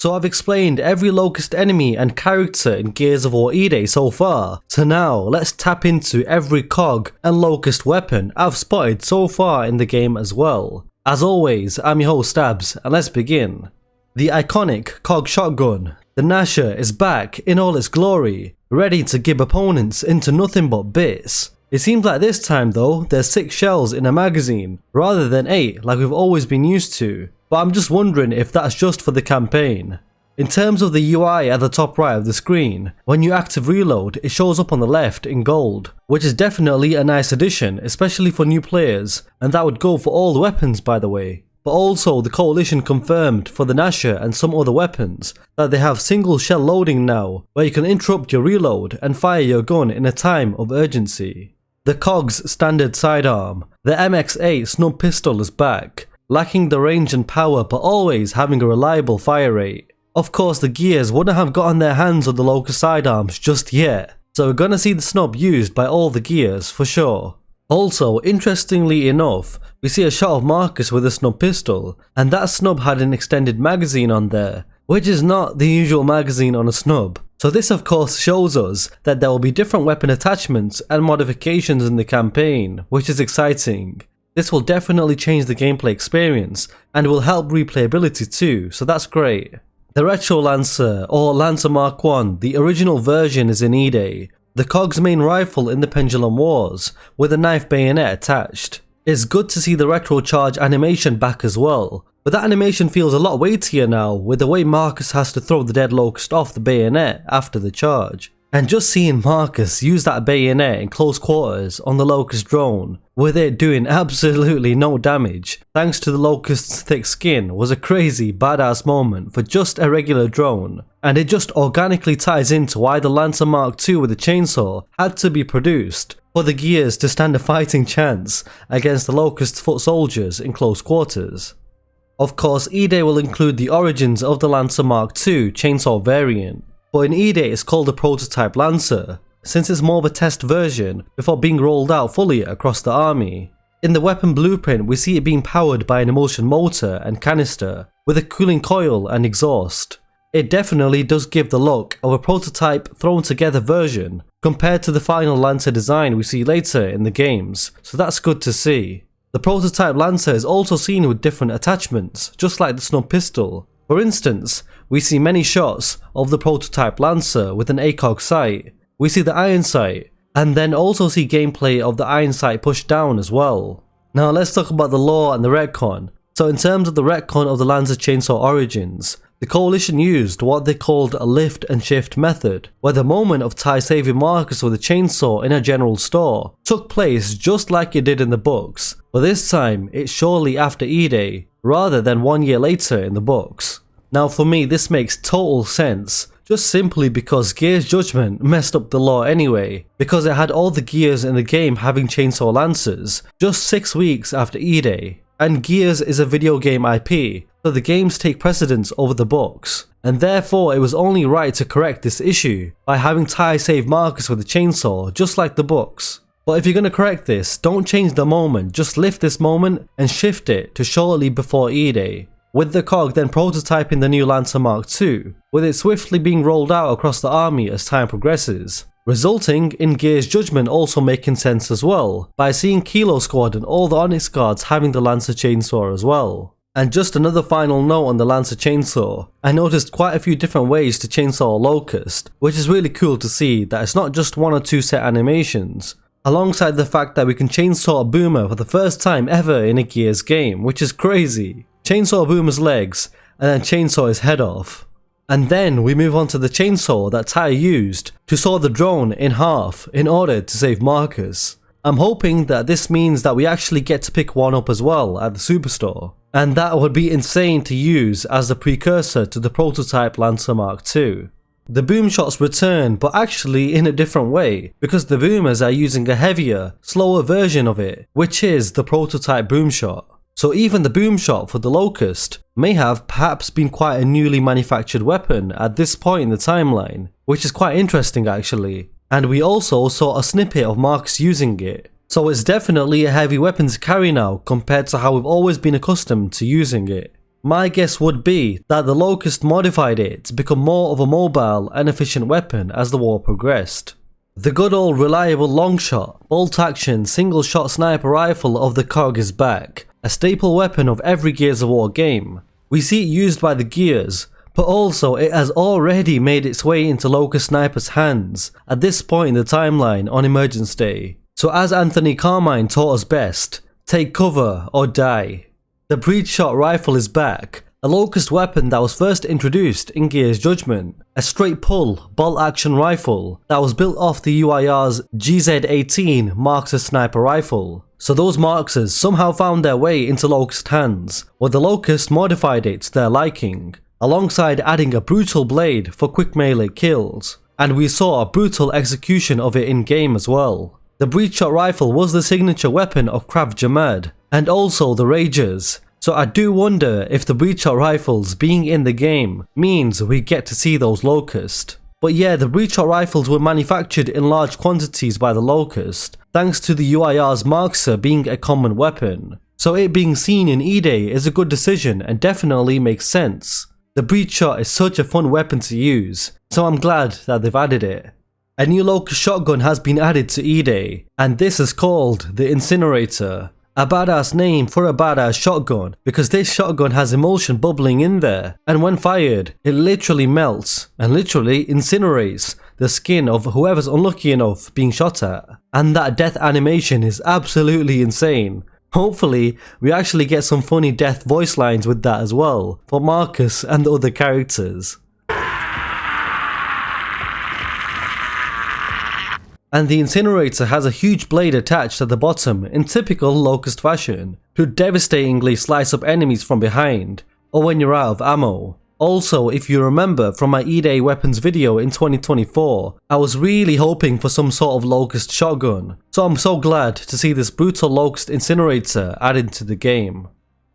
So I've explained every Locust enemy and character in Gears of War E-Day so far, so now let's tap into every cog and Locust weapon I've spotted so far in the game as well. As always, I'm your host Abz, and let's begin. The iconic cog shotgun. The Gnasher is back in all its glory, ready to give opponents into nothing but bits. It seems like this time though, there's 6 shells in a magazine, rather than 8 like we've always been used to. But I'm just wondering if that's just for the campaign. In terms of the UI at the top right of the screen, when you active reload it shows up on the left in gold, which is definitely a nice addition, especially for new players, and that would go for all the weapons by the way. But also the coalition confirmed for the Gnasher and some other weapons that they have single shell loading now, where you can interrupt your reload and fire your gun in a time of urgency. The COG's standard sidearm. The MX8 Snub Pistol is back, lacking the range and power but always having a reliable fire rate. Of course the Gears wouldn't have gotten their hands on the Locust sidearms just yet, so we're gonna see the Snub used by all the Gears for sure. Also, interestingly enough, we see a shot of Marcus with a Snub Pistol, and that Snub had an extended magazine on there, which is not the usual magazine on a Snub. So this of course shows us that there will be different weapon attachments and modifications in the campaign, which is exciting. This will definitely change the gameplay experience and will help replayability too, so that's great. The Retro Lancer, or Lancer Mark 1, the original version is in E-Day. The COG's main rifle in the Pendulum Wars, with a knife bayonet attached. It's good to see the retro charge animation back as well, but that animation feels a lot weightier now with the way Marcus has to throw the dead Locust off the bayonet after the charge. And just seeing Marcus use that bayonet in close quarters on the Locust drone, with it doing absolutely no damage, thanks to the Locust's thick skin, was a crazy badass moment for just a regular drone. And it just organically ties into why the Lancer Mark II with a chainsaw had to be produced, for the Gears to stand a fighting chance against the Locust's foot soldiers in close quarters. Of course, E-Day will include the origins of the Lancer Mark II chainsaw variant. But in E-Day it's called a prototype Lancer, since it's more of a test version before being rolled out fully across the army. In the weapon blueprint we see it being powered by an emulsion motor and canister, with a cooling coil and exhaust. It definitely does give the look of a prototype thrown together version compared to the final Lancer design we see later in the games, so that's good to see. The prototype Lancer is also seen with different attachments, just like the Snub Pistol. For instance, we see many shots of the prototype Lancer with an ACOG sight. We see the iron sight, and then also see gameplay of the iron sight pushed down as well. Now let's talk about the lore and the retcon. So in terms of the retcon of the Lancer chainsaw origins, the coalition used what they called a lift and shift method, where the moment of Ty saving Marcus with a chainsaw in a general store took place just like it did in the books, but this time it's surely after E-Day, rather than 1 year later in the books. Now for me this makes total sense, just simply because Gears Judgment messed up the lore anyway, because it had all the Gears in the game having chainsaw lancers just 6 weeks after E-Day. And Gears is a video game IP, so the games take precedence over the books, and therefore it was only right to correct this issue by having Ty save Marcus with a chainsaw just like the books. But if you're going to correct this, don't change the moment, just lift this moment and shift it to shortly before E-Day, with the COG then prototyping the new Lancer Mark II, with it swiftly being rolled out across the army as time progresses, resulting in Gears Judgment also making sense as well, by seeing Kilo Squad and all the Onyx guards having the Lancer chainsaw as well. And just another final note on the Lancer chainsaw, I noticed quite a few different ways to chainsaw a Locust, which is really cool to see that it's not just 1 or 2 set animations, alongside the fact that we can chainsaw a boomer for the first time ever in a Gears game, which is crazy. Chainsaw a boomer's legs, and then chainsaw his head off. And then we move on to the chainsaw that Ty used to saw the drone in half in order to save Marcus. I'm hoping that this means that we actually get to pick one up as well at the superstore, and that would be insane to use as the precursor to the prototype Lancer Mark II. The Boomshots return, but actually in a different way, because the boomers are using a heavier, slower version of it, which is the prototype Boomshot. So even the Boomshot for the Locust may have perhaps been quite a newly manufactured weapon at this point in the timeline, which is quite interesting actually. And we also saw a snippet of Marcus using it, so it's definitely a heavy weapon to carry now compared to how we've always been accustomed to using it. My guess would be that the Locust modified it to become more of a mobile and efficient weapon as the war progressed. The good old reliable Longshot, bolt-action, single-shot sniper rifle of the KOG is back, a staple weapon of every Gears of War game. We see it used by the Gears, but also it has already made its way into Locust snipers' hands at this point in the timeline on Emergence Day. So as Anthony Carmine taught us best, take cover or die. The Breechshot rifle is back, a Locust weapon that was first introduced in Gears Judgment, a straight pull, bolt action rifle that was built off the UIR's GZ-18 Marxer sniper rifle. So those Marxers somehow found their way into Locust hands, where the Locust modified it to their liking, alongside adding a brutal blade for quick melee kills, and we saw a brutal execution of it in game as well. The Breechshot rifle was the signature weapon of Krav Jamad, and also the Ragers, so I do wonder if the Breechshot rifles being in the game means we get to see those Locust. But yeah, the Breechshot rifles were manufactured in large quantities by the Locust, thanks to the UIR's Marxer being a common weapon. So it being seen in E-Day is a good decision and definitely makes sense. The Breechshot is such a fun weapon to use, so I'm glad that they've added it. A new Locust shotgun has been added to E-Day, and this is called the Incinerator. A badass name for a badass shotgun, because this shotgun has emulsion bubbling in there, and when fired, it literally melts and literally incinerates the skin of whoever's unlucky enough being shot at. And that death animation is absolutely insane. Hopefully, we actually get some funny death voice lines with that as well, for Marcus and the other characters. And the Incinerator has a huge blade attached at the bottom in typical Locust fashion, to devastatingly slice up enemies from behind, or when you're out of ammo. Also, if you remember from my E-Day weapons video in 2024, I was really hoping for some sort of Locust shotgun, so I'm so glad to see this brutal Locust Incinerator added to the game.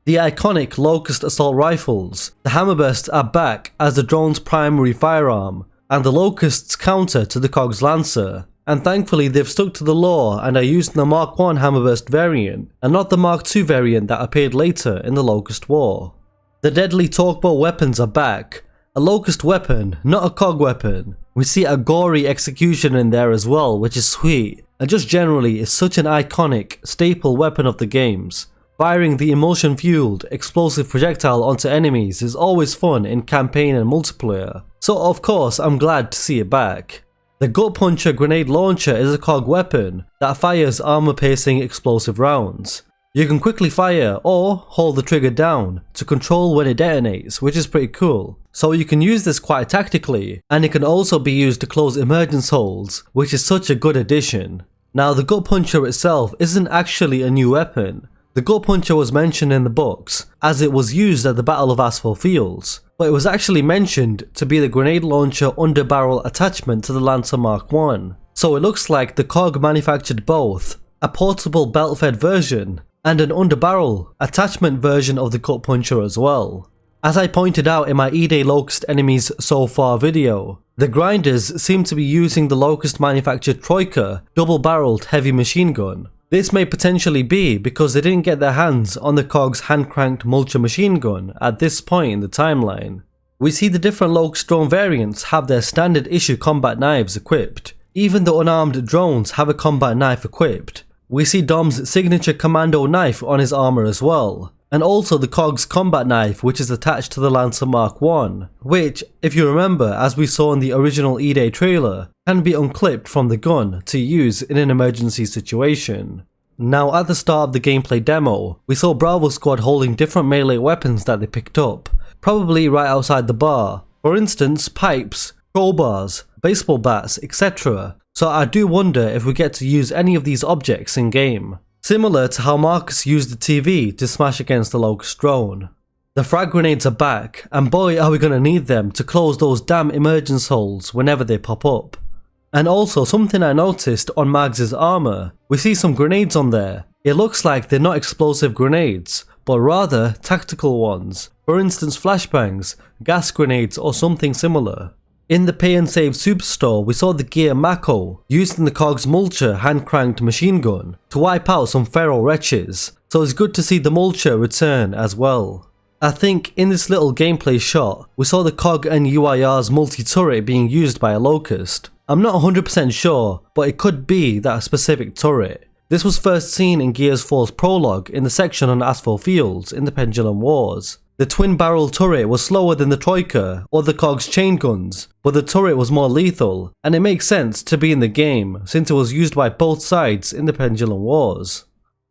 The iconic Locust assault rifles, the Hammerbursts are back as the drone's primary firearm, and the Locust's counter to the KOG's Lancer. And thankfully they've stuck to the lore and are using the Mark 1 Hammerburst variant, and not the Mark 2 variant that appeared later in the Locust War. The deadly torque-bow weapons are back, a Locust weapon, not a KOG weapon. We see a gory execution in there as well, which is sweet, and just generally is such an iconic, staple weapon of the games. Firing the emulsion-fueled, explosive projectile onto enemies is always fun in campaign and multiplayer, so of course I'm glad to see it back. The gutpuncher grenade launcher is a KOG weapon that fires armor-piercing explosive rounds. You can quickly fire or hold the trigger down to control when it detonates, which is pretty cool. So you can use this quite tactically, and it can also be used to close emergence holes, which is such a good addition. Now the gutpuncher itself isn't actually a new weapon. The gutpuncher was mentioned in the books, as it was used at the Battle of Asphalt Fields, but it was actually mentioned to be the grenade launcher underbarrel attachment to the Lancer Mark 1. So it looks like the KOG manufactured both, a portable belt-fed version, and an underbarrel attachment version of the gutpuncher as well. As I pointed out in my E-Day Locust Enemies So Far video, the grinders seem to be using the Locust manufactured Troika double-barreled heavy machine gun. This may potentially be because they didn't get their hands on the KOG's hand-cranked Mulcher machine gun at this point in the timeline. We see the different Locust drone variants have their standard issue combat knives equipped. Even the unarmed drones have a combat knife equipped. We see Dom's signature commando knife on his armor as well, and also the KOG's combat knife which is attached to the Lancer Mark 1, which, if you remember as we saw in the original E-Day trailer, can be unclipped from the gun to use in an emergency situation. Now at the start of the gameplay demo, we saw Bravo Squad holding different melee weapons that they picked up, probably right outside the bar. For instance, pipes, crowbars, baseball bats, etc. So I do wonder if we get to use any of these objects in game. Similar to how Marcus used the TV to smash against the Locust drone. The frag grenades are back, and boy are we gonna need them to close those damn emergence holes whenever they pop up. And also something I noticed on Mags' armor, we see some grenades on there. It looks like they're not explosive grenades, but rather tactical ones. For instance flashbangs, gas grenades or something similar. In the Pay and Save Superstore, we saw the gear Mako used in the KOG's Mulcher hand-cranked machine gun to wipe out some feral wretches, so it's good to see the Mulcher return as well. I think in this little gameplay shot, we saw the COG and UIR's multi-turret being used by a Locust. I'm not 100% sure, but it could be that specific turret. This was first seen in Gears 4's prologue in the section on Asphalt Fields in the Pendulum Wars. The twin barrel turret was slower than the Troika or the COG's chain guns, but the turret was more lethal, and it makes sense to be in the game since it was used by both sides in the Pendulum Wars.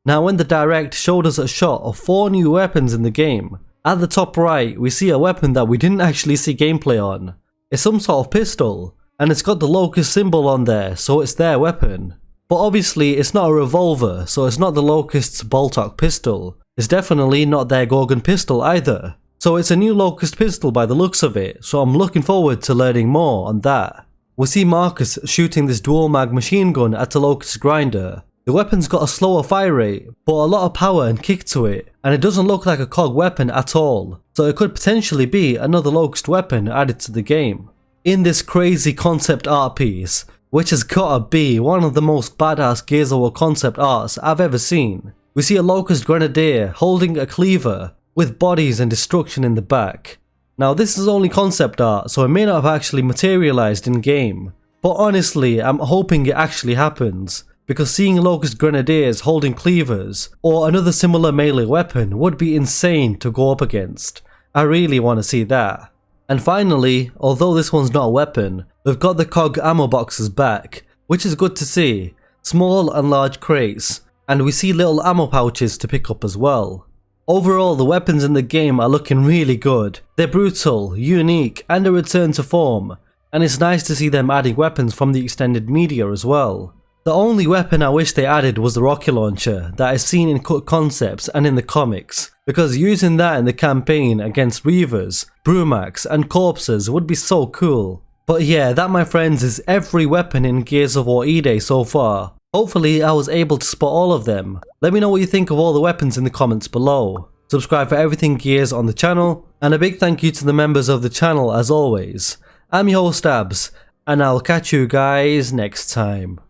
Now when the direct showed us a shot of 4 new weapons in the game, at the top right we see a weapon that we didn't actually see gameplay on. It's some sort of pistol, and it's got the Locust symbol on there, so it's their weapon. But obviously it's not a revolver, so it's not the Locust's Boltok pistol. It's definitely not their Gorgon pistol either. So it's a new Locust pistol by the looks of it, so I'm looking forward to learning more on that. We see Marcus shooting this dual mag machine gun at a Locust grinder. The weapon's got a slower fire rate, but a lot of power and kick to it, and it doesn't look like a COG weapon at all, so it could potentially be another Locust weapon added to the game. In this crazy concept art piece, which has gotta be one of the most badass Gears of War concept arts I've ever seen, we see a Locust Grenadier holding a cleaver with bodies and destruction in the back. Now this is only concept art, so it may not have actually materialized in game, but honestly I'm hoping it actually happens, because seeing Locust Grenadiers holding cleavers or another similar melee weapon would be insane to go up against. I really want to see that. And finally, although this one's not a weapon, we've got the COG ammo boxes back, which is good to see, small and large crates, and we see little ammo pouches to pick up as well. Overall, the weapons in the game are looking really good. They're brutal, unique, and a return to form, and it's nice to see them adding weapons from the extended media as well. The only weapon I wish they added was the rocket launcher that is seen in cut concepts and in the comics, because using that in the campaign against Reavers, Brumacs, and Corpses would be so cool. But yeah, that my friends is every weapon in Gears of War E-Day so far. Hopefully I was able to spot all of them. Let me know what you think of all the weapons in the comments below. Subscribe for everything Gears on the channel, and a big thank you to the members of the channel as always. I'm your host Abz, and I'll catch you guys next time.